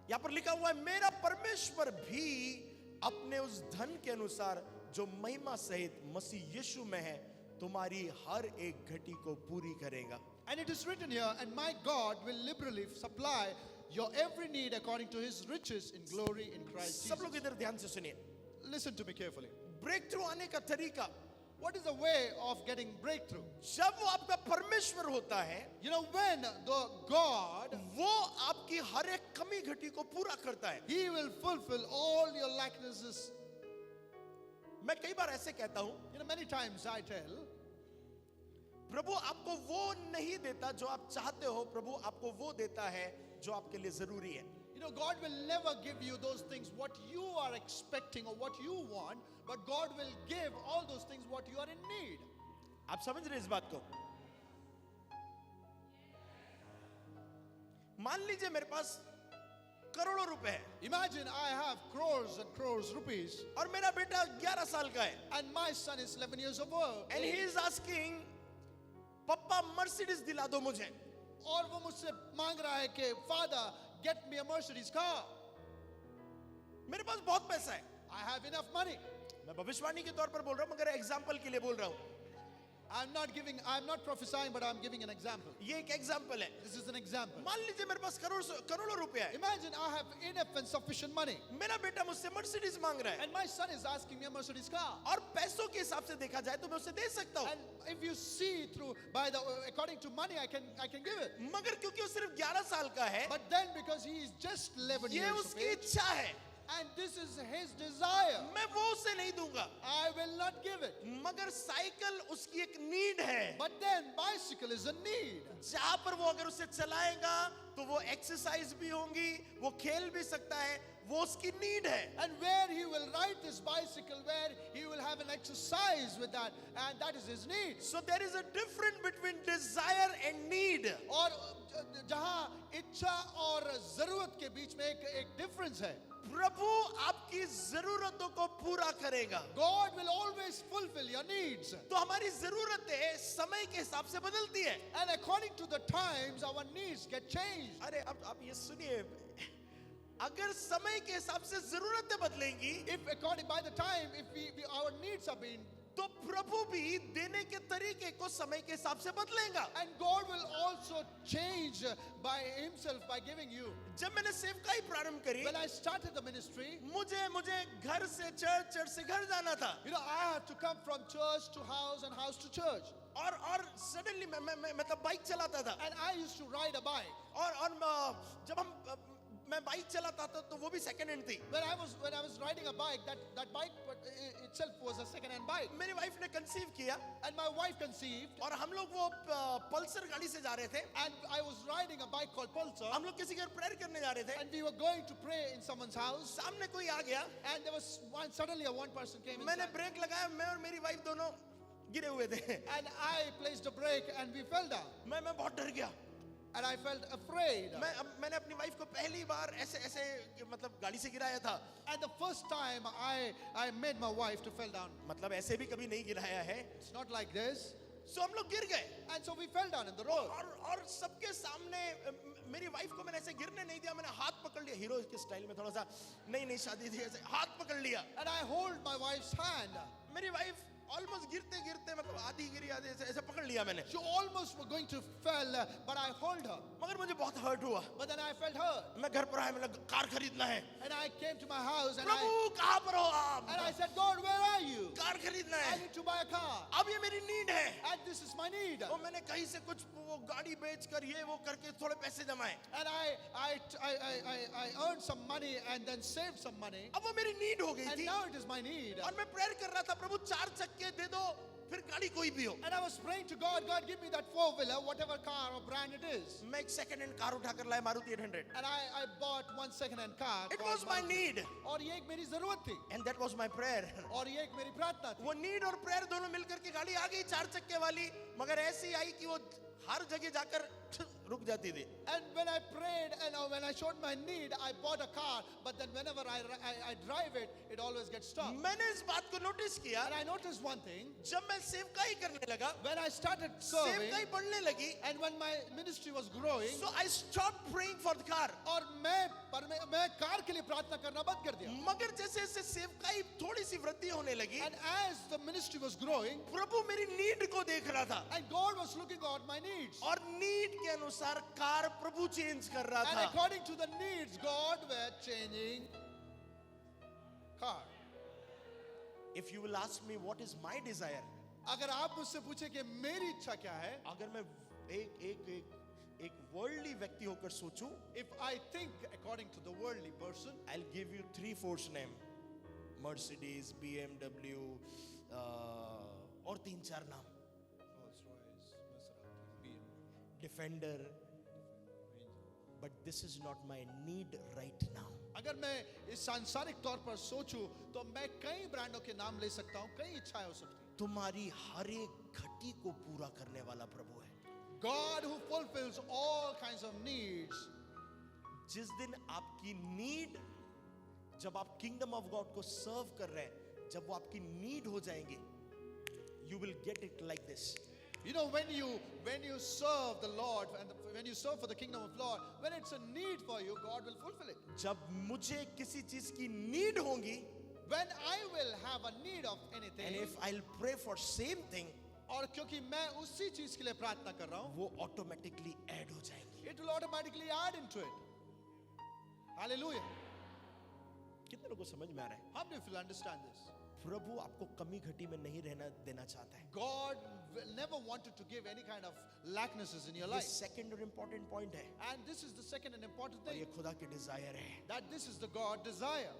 यहां पर लिखा हुआ है, मेरा परमेश्वर भी अपने उस धन के अनुसार जो महिमा सहित मसीह यीशु में है तुम्हारी हर एक घटी को पूरी करेगा. And it is written here, and my God will liberally supply your every need according to his riches in glory in Christ सब लोग Jesus. इधर ध्यान से सुनिए. Listen to me carefully. Breakthrough आने का तरीका, What is the way of getting breakthrough? जब वो आपका परमेश्वर होता है, You know, when the God, वो आपकी हर एक कमी घटी को पूरा करता है. he will fulfill all your likenesses. मैं कई बार ऐसे कहता हूं, You know, many times I tell, प्रभु आपको वो नहीं देता जो आप चाहते हो, प्रभु आपको वो देता है जो आपके लिए जरूरी है. you know, God will never give you those things what you are expecting or what you want, but God will give all those things what you are in need. आप समझ रहे हैं इस बात को? मान लीजिए मेरे पास करोड़ों रुपए है Imagine I have crores and crores rupees, और मेरा बेटा 11 साल का है, and my son is 11 years of age, and he is asking, papa Mercedes दिला दो मुझे. और वो मुझसे मांग रहा है कि फादर गेट मी अ मर्सिडीज कार. मेरे पास बहुत पैसा है. I have enough money. मैं भविष्यवाणी के तौर पर बोल रहा हूं, मगर एग्जाम्पल के लिए बोल रहा हूं. I'm not prophesying, but I'm giving an example. ये एक एग्जाम्पल है. This is an example. मान लीजिए मेरे पास करोड़ों रुपया है, Imagine I have enough and sufficient money, मेरा बेटा मुझसे मर्सिडीज मांग रहा है, and my son is asking me a Mercedes car. और पैसों के हिसाब से देखा जाए तो मैं उसे दे सकता हूं. And if you see through according to money, I can give it. मगर क्योंकि वो सिर्फ 11 साल का है, But then because he is just 11 ये years of उसकी age, इच्छा है, and this is his desire, मैं वो उसे नहीं दूंगा. I will not give it. मगर साइकिल उसकी एक नीड है, But then bicycle is a need. जहां पर वो अगर उसे चलाएगा तो वो एक्सरसाइज भी होंगी, वो खेल भी सकता है, वो उसकी नीड है. And where he will ride this bicycle, where he will have an exercise with that, and that is his need. So there is a difference between desire and need. और जहां इच्छा और जरूरत के बीच में एक डिफरेंस है. प्रभु आपकी जरूरतों को पूरा करेगा. God will always fulfill your needs. तो हमारी जरूरतें समय के हिसाब से बदलती है. And according to the times, our needs get changed. अरे अब आप ये सुनिए, अगर समय के हिसाब से जरूरतें बदलेंगी If according by the time, if our needs are being, तो प्रभु भी देने के तरीके को समय के हिसाब से बदलेगा. and God will also change by himself by giving you. जब मैंने सेवकाई प्रारंभ करी, When I started the ministry, मुझे घर से चर्च से घर जाना था. you know, I had to come from church to house and house to church. और सडनली मैं तब बाइक चलाता था, And I used to ride a bike. और जब मैं बाइक चलाता था तो वो भी सेकंड हैंड थी. When I was riding a bike, that bike itself was a second-hand bike. मेरी वाइफ ने कंसीव किया And my wife conceived, और हम लोग वो पल्सर गाड़ी से जा रहे थे. and I was riding a bike called Pulsar, हम लोग किसी घर प्रेयर करने जा रहे थे. and we were going to pray in someone's house, सामने कोई आ गया, and there was suddenly one person came in, मैंने ब्रेक लगाया, मैं और मेरी वाइफ दोनों गिरे हुए थे. and I placed a brake, and we fell down, मैं बहुत डर गया. and I felt afraid. मैंने अपनी वाइफ को पहली बार ऐसे मतलब गाड़ी से गिराया था. And the first time I made my wife to fall down. मतलब ऐसे भी कभी नहीं गिराया है. It's not like this. सो हम लोग गिर गए, And so we fell down in the road. और सबके सामने मेरी वाइफ को मैंने ऐसे गिरने नहीं दिया. मैंने हाथ पकड़ लिया, हीरो के स्टाइल में, थोड़ा सा नई शादी थी, ऐसे हाथ पकड़ लिया. And I hold my wife's hand. मेरी वाइफ ऑलमोस्ट गिरते मतलब आधी गिरी, आधे ऐसे पकड़ लिया मैंने. She almost was going to fall, but I hold her. मगर मुझे बहुत हर्ट हुआ. But then I felt hurt. मैं घर पर आया, मैंने कार खरीदना है. And I came to my house, and प्रभु कहाँ पर हो आप? I said, God, where are you? Car खरीदना I है. need to buy a car. अब ये मेरी नीड है. And this is my need. तो मैंने कहीं से कुछ वो गाड़ी बेच कर ये वो करके थोड़े पैसे जमाए. And I earned some money and then saved some money. अब वो मेरी नीड हो गई And थी. now it is my need. और मैं प्रेयर कर रहा था, प्रभु 4 चक्के दे दो, फिर गाड़ी कोई भी हो. And I was praying to God, God, give me that 4-wheeler, whatever car or brand it is. मैं एक सेकंड हैंड कार उठाकर लाया, Maruti 800. And I bought one second-hand car. It called was my Maruti. need, और ये एक मेरी जरूरत थी. and that was my prayer. और ये एक मेरी प्रार्थना थी. वो नीड और प्रेयर दोनों मिलकर के गाड़ी आ गई 4 चक्के वाली, मगर ऐसी आई कि वो हर जगह जाकर रुक जाती थी. And when I prayed and when I showed my need, I bought a car. But then whenever I drive it, it always gets stopped. मैंने इस बात को नोटिस किया. And I noticed one thing. जब मैं सेवकाई करने लगा, When I started serving, सेवकाई बढ़ने लगी, and when my ministry was growing, so I stopped praying for the car. और मैं पर मैं कार के लिए प्रार्थना करना बंद कर दिया. मगर जैसे जैसे सेवकाई थोड़ी सी वृद्धि होने लगी, And as the ministry was growing, प्रभु मेरी नीड को देख रहा था and God was looking at my needs. और नीड के अनुसार कार प्रभु चेंज कर रहा And था. according to the needs, God were changing car. If you will ask me what is my desire, अगर आप मुझसे पूछे कि मेरी इच्छा क्या है, अगर मैं एक वर्ल्डली व्यक्ति होकर सोचूं, if I think according to the worldly person, I'll give you 3-4 name: Mercedes, BMW, और 3-4 नाम, Rolls-Royce, Maserati, BMW, Defender. But this is not my need right now. अगर मैं इस सांसारिक तौर पर सोचूं तो मैं कई ब्रांडों के नाम ले सकता हूं, कई इच्छाएं हो सकती हैं. तुम्हारी हर एक घटी को पूरा करने वाला प्रभु है. God who fulfills all kinds of needs. जिस दिन आपकी नीड, जब आप किंगडम ऑफ गॉड को सर्व कर रहे हैं, जब वो आपकी नीड हो जाएंगे, you will get it like this. You know, when you serve the Lord and when you serve for the kingdom of Lord, when it's a need for you, God will fulfill it. जब मुझे किसी चीज की need होगी, When I will have a need of and anything, if I'll pray for same thing, और क्योंकि मैं उसी चीज के लिए प्रार्थना कर रहा हूं, वो ऑटोमेटिकली ऐड हो जाएंगी. it will automatically add into it. Hallelujah. कितने लोगों को समझ में आ रहा है? How many of you understand this? प्रभु आपको कमी घटी में नहीं रहना देना चाहता है. God will never wanted to give any kind of lacknesses in your ये life. सेकंड और इम्पोर्टेंट पॉइंट है, And this is the second and important और ये thing, खुदा की डिजायर है. that this is the God desire.